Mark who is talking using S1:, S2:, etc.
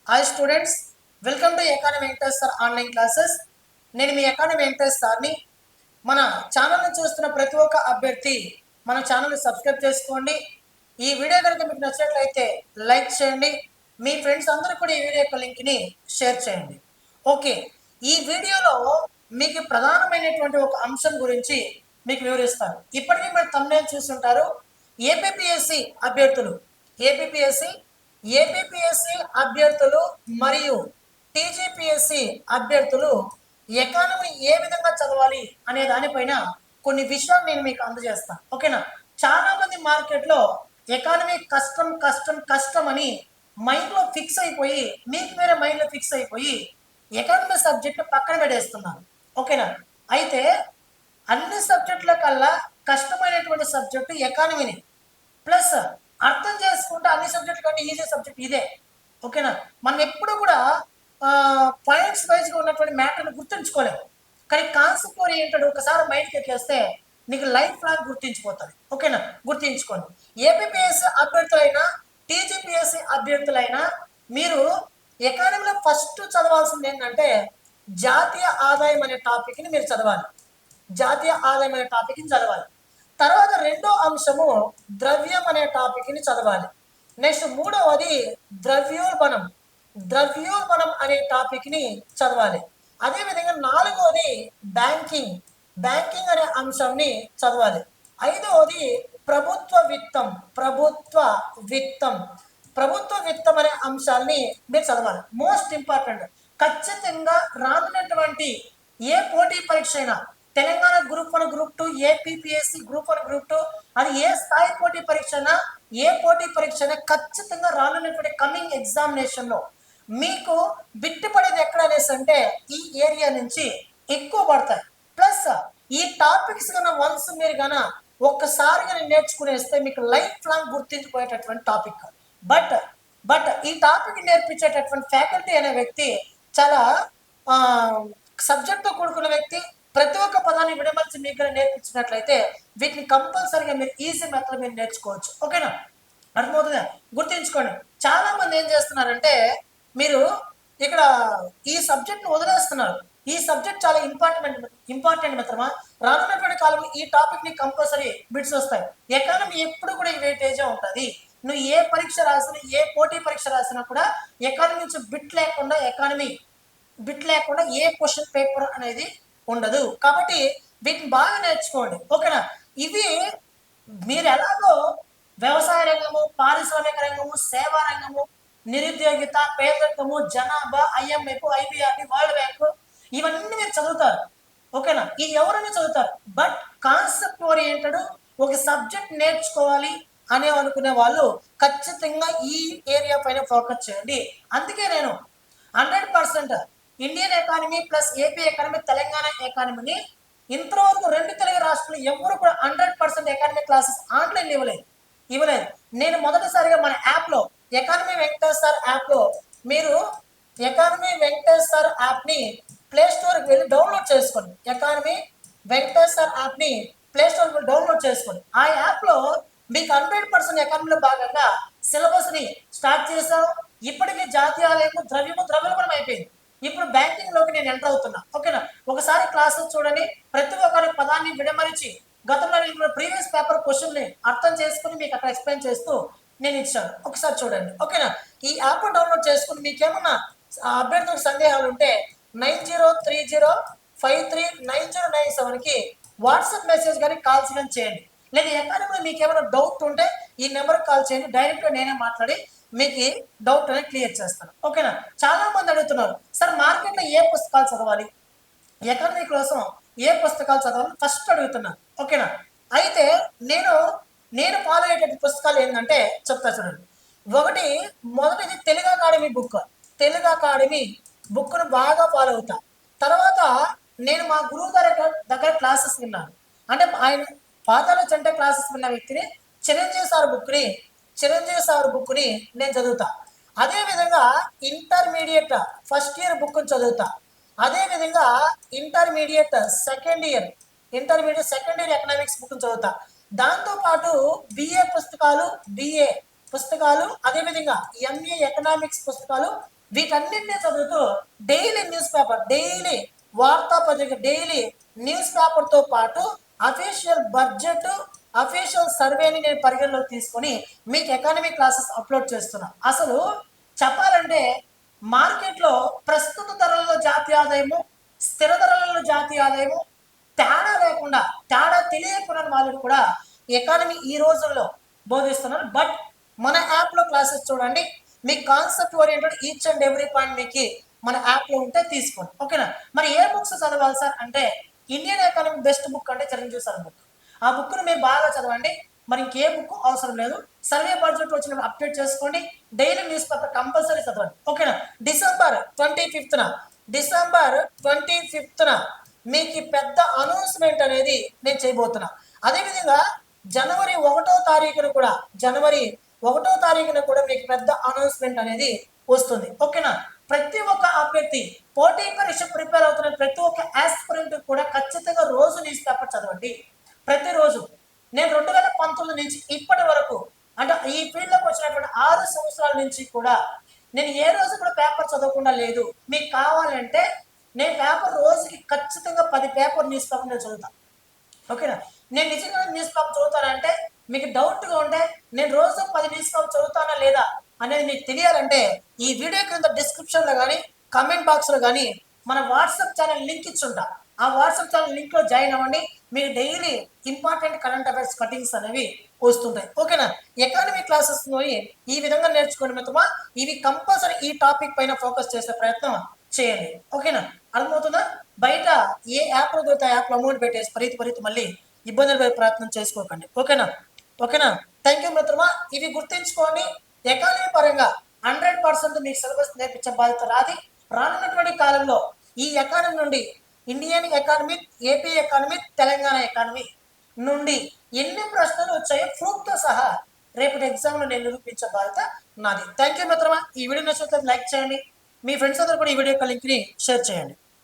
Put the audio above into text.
S1: Hi students, welcome to economy Venkatesh sir online classes. నేను మీ economy Venkatesh సార్ని. మన ఛానల్ని చూస్తున్న ప్రతి ఒక్క అభ్యర్థి మన ఛానల్ని సబ్స్క్రైబ్ చేసుకోండి. ఈ వీడియో కనుక మీకు నచ్చినట్లయితే లైక్ చేయండి. మీ ఫ్రెండ్స్ అందరూ కూడా ఈ వీడియో యొక్క లింక్ని షేర్ చేయండి. ఓకే, ఈ వీడియోలో మీకు ప్రధానమైనటువంటి ఒక అంశం గురించి మీకు వివరిస్తాను. ఇప్పటికీ మీరు తమ్ముళ్ళు చూస్తుంటారు. ఏపీఎస్సి అభ్యర్థులు ఏపీఎస్సి అభ్యర్థులు మరియు టీజీపీఎస్సి అభ్యర్థులు ఎకానమీ ఏ విధంగా చదవాలి అనే దానిపైన కొన్ని విషయాలు నేను మీకు అందజేస్తాను. ఓకేనా? చాలా మంది మార్కెట్లో ఎకానమీ కష్టం కష్టం కష్టం అని మైండ్లో ఫిక్స్ అయిపోయి, మీకు వేరే మైండ్లో ఫిక్స్ అయిపోయి ఎకానమీ సబ్జెక్ట్ పక్కన పెట్టేస్తున్నారు. ఓకేనా? అయితే అన్ని సబ్జెక్టుల కల్లా కష్టమైనటువంటి సబ్జెక్టు ఎకానమీని. ప్లస్ అర్థం చేసుకుంటే అన్ని సబ్జెక్టుల కంటే ఈజీ సబ్జెక్ట్ ఇదే. ఓకేనా? మనం ఎప్పుడు కూడా పాయింట్స్ వైజ్గా ఉన్నటువంటి మ్యాటర్ని గుర్తుంచుకోలేము. కానీ కాన్సెప్ట్ ఓరియంటెడ్ ఒకసారి మైండ్కి ఎక్కేస్తే నీకు లైఫ్ లాంగ్ గుర్తించిపోతుంది. ఓకేనా? గుర్తించుకోండి. ఏపీఎస్సి అభ్యర్థులైనా టీజీపీఎస్సి అభ్యర్థులైనా మీరు ఎకానమీలో ఫస్ట్ చదవాల్సింది ఏంటంటే జాతీయ ఆదాయం అనే టాపిక్ని మీరు చదవాలి. జాతీయ ఆదాయం అనే టాపిక్ని చదవాలి. తర్వాత రెండో అంశము ద్రవ్యం అనే టాపిక్ని చదవాలి. నెక్స్ట్ మూడవది ద్రవ్యోల్బణం అనే టాపిక్ని చదవాలి. అదేవిధంగా నాలుగవది బ్యాంకింగ్ అనే అంశాన్ని చదవాలి. ఐదవది ప్రభుత్వ విత్తం అనే అంశాన్ని మీరు చదవాలి. Most important. ఖచ్చితంగా రానున్నటువంటి ఏ పోటీ పరీక్ష అయినా, Telangana group 1 group 2, APSC group 1 group 2, అది ఏ స్థాయి పోటీ పరీక్ష అయినా, ఏ పోటీ పరీక్ష అయినా ఖచ్చితంగా రానున్నటువంటి కమింగ్ ఎగ్జామినేషన్లో మీకు బిట్టు పడేది ఎక్కడ అనేసి అంటే ఈ ఏరియా నుంచి ఎక్కువ పడతాయి. ప్లస్ ఈ టాపిక్స్ కన్నా వన్స్ మీరు కన్నా ఒక్కసారిగా నేర్చుకునేస్తే మీకు లైఫ్ లాంగ్ గుర్తించిపోయేటటువంటి టాపిక్. బట్ ఈ టాపిక్ నేర్పించేటటువంటి ఫ్యాకల్టీ అనే వ్యక్తి చాలా సబ్జెక్ట్తో కూడుకున్న వ్యక్తి. ప్రతి ఒక్క పదాన్ని విడమర్చి మీకు నేర్పించినట్లయితే వీటిని కంపల్సరీగా మీరు ఈజీ మెథడ్ మీరు నేర్చుకోవచ్చు. ఓకేనా? అర్థమవుతుందా? గుర్తించుకోండి. చాలా మంది ఏం చేస్తున్నారంటే మీరు ఇక్కడ ఈ సబ్జెక్ట్ను వదిలేస్తున్నారు. ఈ సబ్జెక్ట్ చాలా ఇంపార్టెంట్ మిత్రమా. రానున్నటువంటి కాలంలో ఈ టాపిక్ని కంపల్సరీ బిట్స్ వస్తాయి. ఎకానమీ ఎప్పుడు కూడా ఈ వెయిటేజే ఉంటుంది. నువ్వు ఏ పరీక్ష రాసినా, ఏ పోటీ పరీక్ష రాసినా కూడా ఎకానమీ నుంచి బిట్ లేకుండా ఏ క్వశ్చన్ పేపర్ అనేది ఉండదు. కాబట్టి వీటిని బాగా నేర్చుకోండి. ఓకేనా? ఇవి మీరు ఎలాగో వ్యవసాయ రంగము, పారిశ్రామిక రంగము, సేవా రంగము, నిరుద్యోగిత, పేదరికము, జనాభా, IMF, IBRD, వరల్డ్ బ్యాంక్, ఇవన్నీ మీరు చదువుతారు. ఓకేనా? ఇది ఎవరైనా చదువుతారు. బట్ కాన్సెప్ట్ ఓరియంటెడ్ ఒక సబ్జెక్ట్ నేర్చుకోవాలి అనే అనుకునే వాళ్ళు ఖచ్చితంగా ఈ ఏరియా పైన ఫోకస్ చేయండి. అందుకే నేను 100% Indian economy plus AP economy, Telangana ఎకానమీని ఇంతవరకు 2 తెలుగు రాష్ట్రాలు ఎవరు కూడా 100% ఎకానమీ క్లాసెస్ ఆన్లైన్ ఇవ్వలేదు. నేను మొదటిసారిగా మన యాప్లో ఎకానమీ వెంకటేష్ సార్ యాప్లో మీరు ఎకానమీ వెంకటేష్ సార్ యాప్ని ప్లే స్టోర్కి వెళ్ళి డౌన్లోడ్ చేసుకోండి. ఎకానమీ వెంకటేష్ సార్ యాప్ని ప్లే స్టోర్కి వెళ్ళి డౌన్లోడ్ చేసుకోండి. ఆ యాప్లో మీకు 100% ఎకానమీలో భాగంగా సిలబస్ని స్టార్ట్ చేసాం. ఇప్పటికీ జాతీయ ఆదాయము, ద్రవ్యోల్బణం అయిపోయింది. ఇప్పుడు బ్యాంకింగ్ లోకి నేను ఎంటర్ అవుతున్నా. ఓకేనా? ఒకసారి క్లాసెస్ చూడండి. ప్రతి ఒక్కరి పదాన్ని విడమరిచి గతంలో నేను ప్రీవియస్ పేపర్ క్వశ్చన్ని అర్థం చేసుకుని మీకు అక్కడ ఎక్స్ప్లెయిన్ చేస్తూ నేను ఇచ్చాను. ఒకసారి చూడండి. ఓకేనా? ఈ యాప్ డౌన్లోడ్ చేసుకుని మీకేమన్నా అభ్యర్థులకు సందేహాలు ఉంటే 9030539097కి వాట్సాప్ మెసేజ్ కానీ కాల్స్ కానీ చేయండి. లేదా ఎకానమీలో మీకు ఏమైనా డౌట్ ఉంటే ఈ నెంబర్కి కాల్ చేయండి. డైరెక్ట్గా నేనే మాట్లాడి మీకు డౌట్ అనేది క్లియర్ చేస్తాను. ఓకేనా? చాలా మంది అడుగుతున్నారు, సార్ మార్కెట్లో ఏ పుస్తకాలు చదవాలి, ఎకానమీ కోసం ఏ పుస్తకాలు చదవాలి ఫస్ట్ అడుగుతున్నాను. ఓకేనా? అయితే నేను ఫాలో అయ్యేటువంటి పుస్తకాలు ఏంటంటే చెప్తా చూడండి. మొదటిది తెలుగు అకాడమీ బుక్ను బాగా ఫాలో అవుతా. తర్వాత నేను మా గురువు దగ్గర క్లాసెస్ విన్నాను. అంటే ఆయన పాతాల చెంట క్లాసెస్ విన్న వ్యక్తిని చిరంజీవి సార్ బుక్ని నేను చదువుతా. అదేవిధంగా ఇంటర్మీడియట్ ఫస్ట్ ఇయర్ బుక్ని చదువుతా. అదేవిధంగా ఇంటర్మీడియట్ సెకండ్ ఇయర్ ఎకనామిక్స్ బుక్ని చదువుతా. దాంతోపాటు BA పుస్తకాలు, అదేవిధంగా MA ఎకనామిక్స్ పుస్తకాలు వీటన్నింటినీ చదువుతూ డైలీ న్యూస్ పేపర్, డైలీ వార్తాపత్రిక, డైలీ న్యూస్ పేపర్తో పాటు అఫీషియల్ బడ్జెట్, అఫీషియల్ సర్వేని నేను పరిగణలోకి తీసుకొని మీకు ఎకానమీ క్లాసెస్ అప్లోడ్ చేస్తున్నా. అసలు చెప్పాలంటే మార్కెట్లో ప్రస్తుత ధరలలో జాతీయ ఆదాయము, స్థిర ధరలలో జాతీయ ఆదాయము తేడా లేకుండా, తేడా తెలియకుండా వాళ్ళకి కూడా ఎకానమీ ఈ రోజుల్లో బోధిస్తున్నారు. బట్ మన యాప్లో క్లాసెస్ చూడండి, మీ concept oriented each and every point మీకు మన యాప్లో ఉంటే తీసుకోండి. ఓకేనా? మరి ఏ బుక్స్ చదవాలి సార్ అంటే ఇండియన్ ఎకానమీ బెస్ట్ బుక్ అంటే చిరంజీవి సార్ బుక్. ఆ బుక్ను మీరు బాగా చదవండి. మరి ఇంకే బుక్ అవసరం లేదు. సర్వే బడ్జెట్ వచ్చిన అప్డేట్ చేసుకోండి. డైలీ న్యూస్ పేపర్ కంపల్సరీ చదవండి. ఓకేనా? డిసెంబర్ 25న మీకు పెద్ద అనౌన్స్మెంట్ అనేది నేను చేయబోతున్నా. అదేవిధంగా జనవరి 1వ తారీఖున కూడా మీకు పెద్ద అనౌన్స్మెంట్ అనేది వస్తుంది. ఓకేనా? ప్రతి ఒక్క అభ్యర్థి పోటీ పరీక్ష ప్రిపేర్ అవుతున్న ప్రతి ఒక్క ఆస్పిరెంట్ కూడా ఖచ్చితంగా రోజు న్యూస్ పేపర్ చదవండి. ప్రతిరోజు. నేను 2019 నుంచి ఇప్పటి వరకు, అంటే ఈ ఫీల్డ్లోకి వచ్చినటువంటి 6 సంవత్సరాల నుంచి కూడా నేను ఏ రోజు కూడా పేపర్ చదవకుండా లేదు. మీకు కావాలంటే నేను పేపర్ రోజుకి ఖచ్చితంగా 10 పేపర్ న్యూస్ పేపర్ నేను చదువుతాను. ఓకేనా? నేను నిజంగా న్యూస్ పేపర్ చదువుతానంటే మీకు డౌట్గా ఉంటే నేను రోజు 10 న్యూస్ పేపర్ చదువుతానా లేదా అనేది మీకు తెలియాలంటే ఈ వీడియో కింద డిస్క్రిప్షన్లో కానీ కామెంట్ బాక్స్లో కానీ మన వాట్సాప్ ఛానల్ లింక్ ఇచ్చుంటా. ఆ వాట్సాప్ ఛానల్ లింక్లో జాయిన్ అవ్వండి. మీకు daily important current affairs cuttings అనేవి వస్తుంటాయి. ఓకేనా? ఎకానమీ క్లాసెస్ ఈ విధంగా నేర్చుకోండి మిత్రమా. ఇవి కంపల్సరీ ఈ టాపిక్ పైన ఫోకస్ చేసే ప్రయత్నం చేయండి. ఓకేనా? అర్థమవుతుందా? బయట ఏ యాప్లో దొరికితే యాప్లో అమౌంట్ పెట్టేసి పరితి మళ్ళీ ఇబ్బందులు పడే ప్రయత్నం చేసుకోకండి. ఓకేనా? థ్యాంక్ యూ మిత్రమా. ఇవి గుర్తుంచుకోండి. ఎకానమీ పరంగా 100% మీకు సిలబస్ నేర్పించే బాధ్యత రానున్నటువంటి కాలంలో ఈ ఎకానమీ నుండి Indian economy, AP economy, Telangana economy నుండి ఎన్ని ప్రశ్నలు వచ్చాయో ప్రూఫ్తో సహా రేపటి ఎగ్జామ్లో నేను నిరూపించే బాధ్యత నాది. థ్యాంక్ యూ మిత్రమా. ఈ వీడియో నచ్చినట్లయితే లైక్ చేయండి. మీ ఫ్రెండ్స్ అందరూ కూడా ఈ వీడియో యొక్క లింక్ని షేర్ చేయండి.